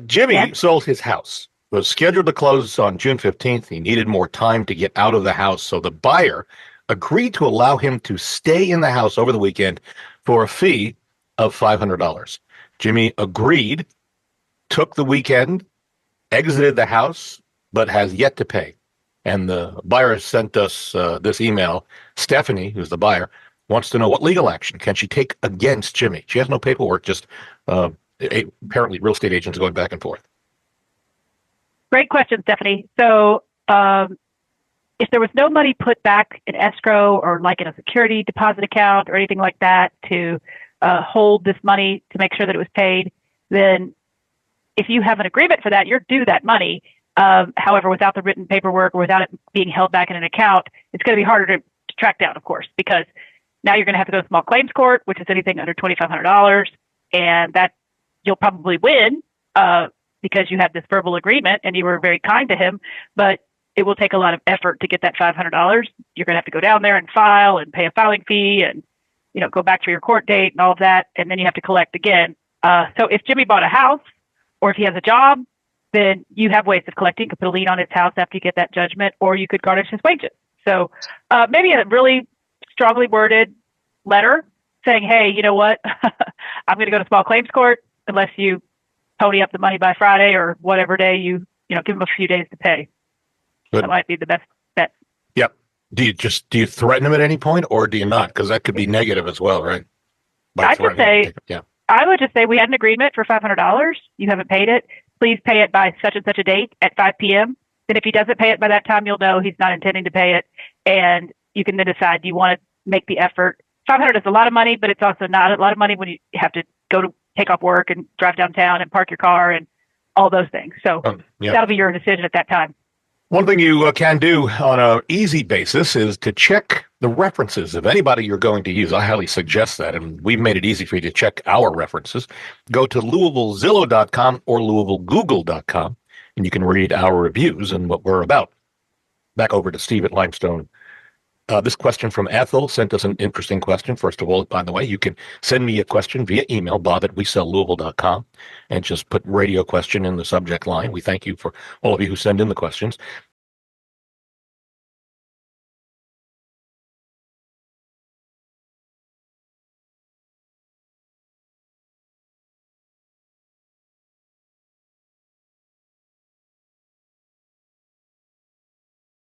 Jimmy sold his house. Was scheduled to close on June 15th. He needed more time to get out of the house, so the buyer agreed to allow him to stay in the house over the weekend for a fee of $500. Jimmy agreed, took the weekend, exited the house, but has yet to pay. And the buyer sent us this email. Stephanie, who's the buyer, wants to know what legal action can she take against Jimmy. She has no paperwork, just apparently real estate agents going back and forth. Great question, Stephanie. So if there was no money put back in escrow or like in a security deposit account or anything like that to hold this money to make sure that it was paid, then if you have an agreement for that, you're due that money. However, without the written paperwork or without it being held back in an account, it's going to be harder to track down, of course, because now you're going to have to go to small claims court, which is anything under $2,500, and that you'll probably win because you have this verbal agreement and you were very kind to him, but it will take a lot of effort to get that $500. You're going to have to go down there and file and pay a filing fee and, go back to your court date and all of that, and then you have to collect again. So if Jimmy bought a house or if he has a job, then you have ways of collecting. You could put a lien on his house after you get that judgment, or you could garnish his wages. So maybe a really strongly worded letter saying, hey, you know what? I'm going to go to small claims court unless you pony up the money by Friday or whatever day you give him a few days to pay. Good. That might be the best bet. Yep. Do you threaten him at any point or do you not? Because that could be negative as well, right? I would just say we had an agreement for $500. You haven't paid it. Please pay it by such and such a date at 5 p.m. Then if he doesn't pay it by that time, you'll know he's not intending to pay it. And you can then decide, do you want to make the effort? $500 is a lot of money, but it's also not a lot of money when you have to go to take off work and drive downtown and park your car and all those things. So that'll be your decision at that time. One thing you can do on an easy basis is to check the references of anybody you're going to use. I highly suggest that, and we've made it easy for you to check our references. Go to LouisvilleZillow.com or LouisvilleGoogle.com, and you can read our reviews and what we're about. Back over to Steve at Limestone. This question from Ethel sent us an interesting question. First of all, by the way, you can send me a question via email, bob@WeSellLouisville.com, and just put radio question in the subject line. We thank you for all of you who send in the questions.